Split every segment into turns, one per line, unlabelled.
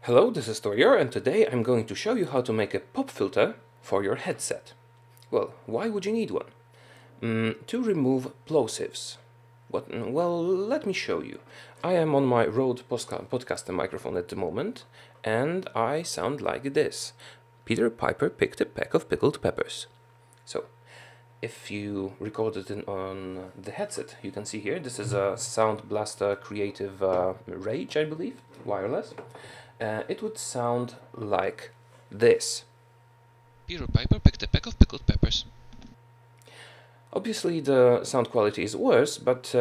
Hello, this is Taureor, and today I'm going to show you how to make a pop filter for your headset. Well, why would you need one? To remove plosives. Well, let me show you. I am on my Rode podcaster microphone at the moment, and I sound like this. Peter Piper picked a peck of pickled peppers. So, if you recorded it on the headset, you can see here, this is a Sound Blaster Creative Rage, I believe, wireless. It would sound like this.
Peter Piper picked a peck of pickled peppers.
Obviously the sound quality is worse, but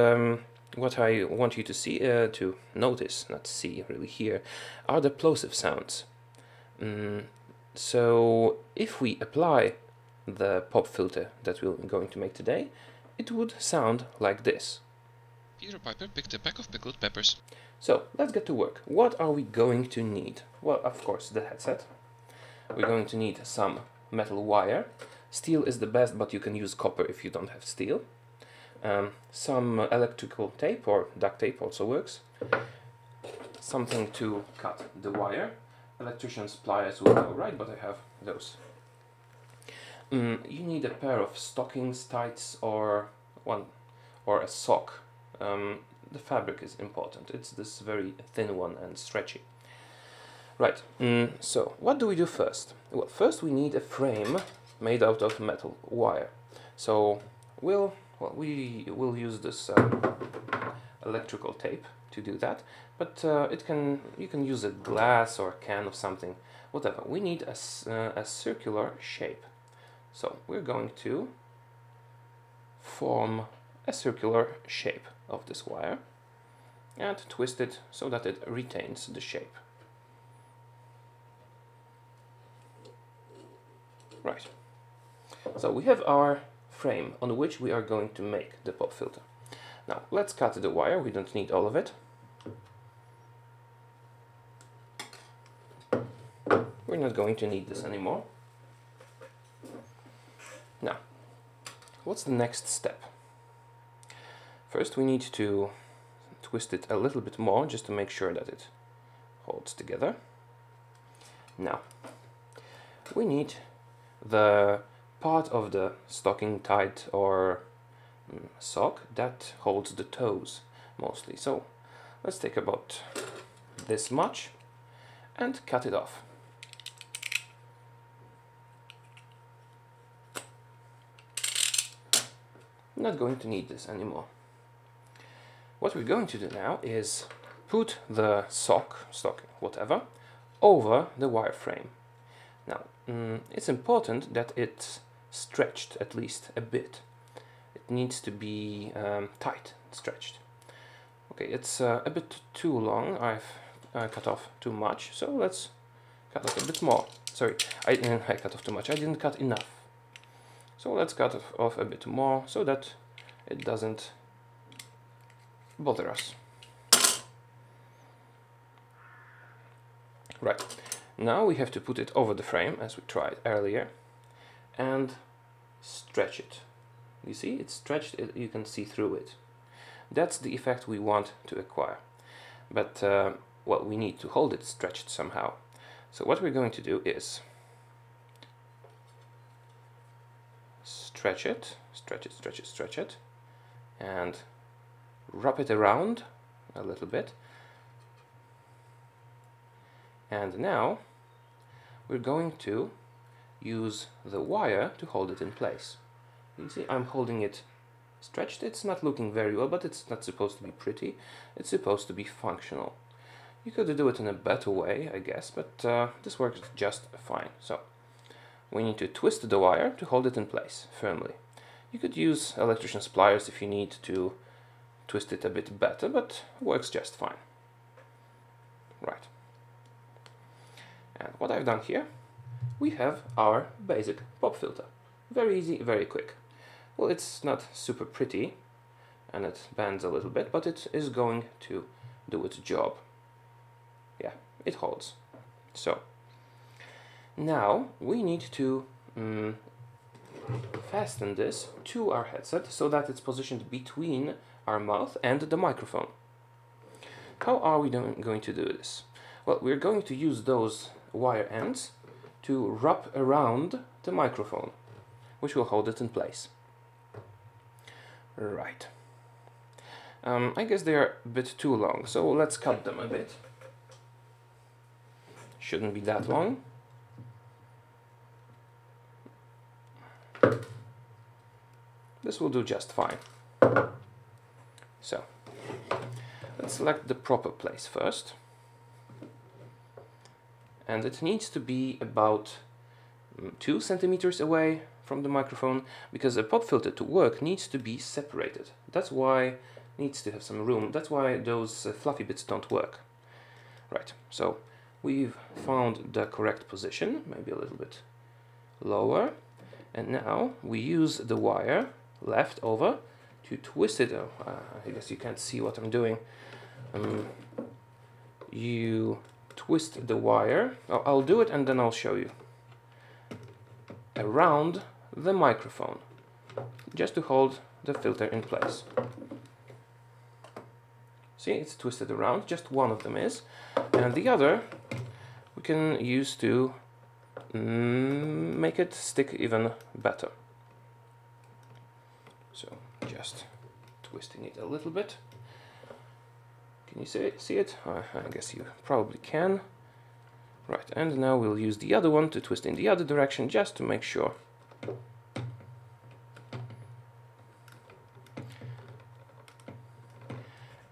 what I want you to see, to notice, not see, really hear, are the plosive sounds. So if we apply the pop filter that we're going to make today, it would sound like this.
Peter Piper picked a peck of pickled peppers.
So let's get to work. What are we going to need? Well, of course, the headset. We're going to need some metal wire. Steel is the best, but you can use copper if you don't have steel. Some electrical tape or duct tape also works. Something to cut the wire. Electrician's pliers will go right, but I have those. You need a pair of stockings, tights, or a sock. The fabric is important. It's this very thin one and stretchy. Right, so what do we do first? Well, first we need a frame made out of metal wire. So we will use this electrical tape to do that, but you can use a glass or a can of something, whatever. We need a circular shape. So we're going to form a circular shape of this wire and twist it so that it retains the shape. Right. So we have our frame on which we are going to make the pop filter. Now let's cut the wire. We don't need all of it. We're not going to need this anymore. Now, what's the next step? First we need to twist it a little bit more just to make sure that it holds together. Now, we need the part of the stocking, tight, or sock that holds the toes mostly. So let's take about this much and cut it off. I'm not going to need this anymore. What we're going to do now is put the stocking, whatever, over the wireframe. Now, it's important that it's stretched at least a bit. It needs to be tight, stretched. Okay, it's a bit too long. I've cut off too much, so let's cut off a bit more. Sorry, I cut off too much. I didn't cut enough. So let's cut off a bit more so that it doesn't bother us. Right, now we have to put it over the frame as we tried earlier and stretch it. You see, it's stretched, you can see through it. That's the effect we want to acquire. But, well, we need to hold it stretched somehow. So what we're going to do is stretch it, and wrap it around a little bit. And now we're going to use the wire to hold it in place. You see, I'm holding it stretched. It's not looking very well, but it's not supposed to be pretty. It's supposed to be functional. You could do it in a better way, I guess, but this works just fine. So we need to twist the wire to hold it in place firmly. You could use electrician's pliers if you need to twist it a bit better, but it works just fine. Right. And what I've done here, we have our basic pop filter. Very easy, very quick. Well, it's not super pretty, and it bends a little bit, but it is going to do its job. Yeah, it holds. So, now we need to fasten this to our headset so that it's positioned between our mouth and the microphone. How are we going to do this? Well, we're going to use those wire ends to wrap around the microphone, which will hold it in place. Right. I guess they are a bit too long, so let's cut them a bit. Shouldn't be that long. This will do just fine. So, let's select the proper place first. And it needs to be about 2 centimeters away from the microphone, because a pop filter to work needs to be separated. That's why it needs to have some room. That's why those fluffy bits don't work. Right, so we've found the correct position, maybe a little bit lower. And now we use the wire left over to twist it. I guess you can't see what I'm doing. You twist the wire. I'll do it and then I'll show you. Around the microphone, just to hold the filter in place. See, it's twisted around, just one of them is, and the other we can use to make it stick even better. So just twisting it a little bit. Can you see it? I guess you probably can. Right, and now we'll use the other one to twist in the other direction, just to make sure.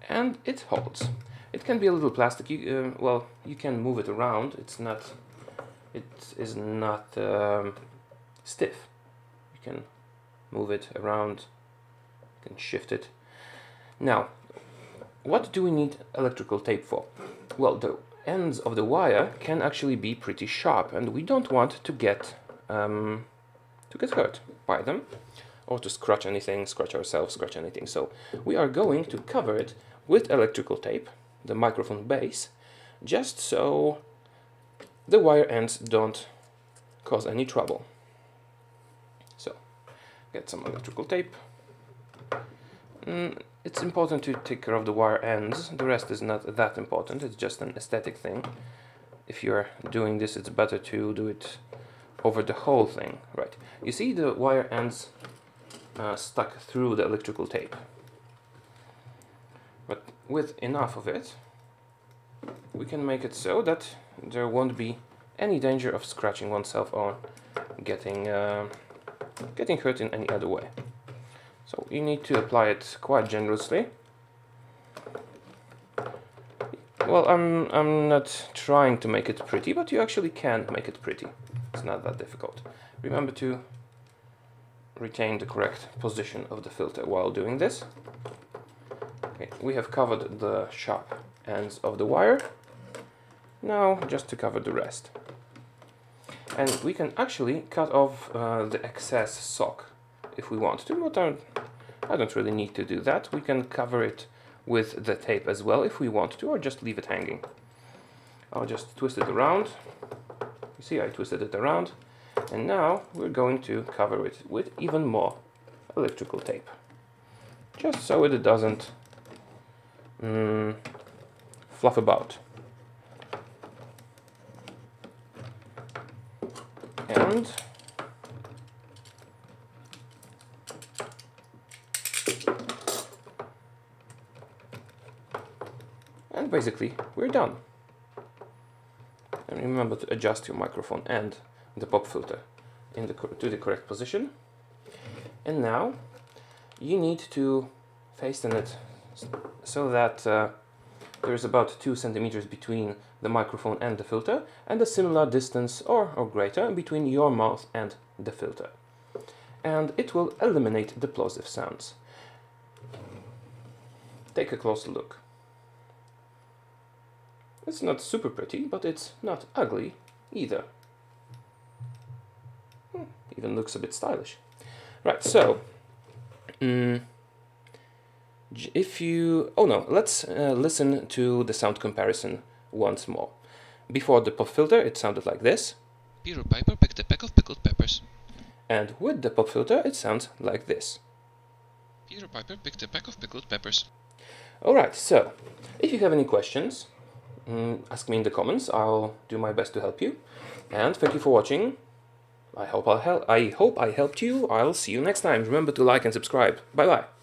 And it holds. It can be a little plastic. Well, you can move it around. It is not stiff. You can move it around. You can shift it. Now, what do we need electrical tape for? Well, the ends of the wire can actually be pretty sharp, and we don't want to get hurt by them, or to scratch anything, scratch ourselves, scratch anything. So we are going to cover it with electrical tape, the microphone base, just so the wire ends don't cause any trouble. So get some electrical tape. It's important to take care of the wire ends. The rest is not that important. It's just an aesthetic thing. If you're doing this, it's better to do it over the whole thing. Right. You see the wire ends stuck through the electrical tape. But with enough of it, we can make it so that there won't be any danger of scratching oneself or getting hurt in any other way. So you need to apply it quite generously. Well, I'm not trying to make it pretty, but you actually can make it pretty. It's not that difficult. Remember to retain the correct position of the filter while doing this. Okay, we have covered the sharp ends of the wire. Now just to cover the rest. And we can actually cut off the excess sock if we want to, but I don't really need to do that. We can cover it with the tape as well if we want to, or just leave it hanging. I'll just twist it around. You see, I twisted it around. And now we're going to cover it with even more electrical tape. Just so it doesn't fluff about. And basically we're done. And remember to adjust your microphone and the pop filter to the correct position. And now you need to fasten it so that there is about 2 centimeters between the microphone and the filter, and a similar distance or greater between your mouth and the filter. And it will eliminate the plosive sounds. Take a closer look. It's not super pretty, but it's not ugly either. Even looks a bit stylish. Right, so let's listen to the sound comparison once more. Before the pop filter, it sounded like this.
Peter Piper picked a peck of pickled peppers.
And with the pop filter, it sounds like this.
Peter Piper picked a peck of pickled peppers.
Alright, so if you have any questions, ask me in the comments. I'll do my best to help you. And thank you for watching. I hope I helped you. I'll see you next time. Remember to like and subscribe. Bye bye.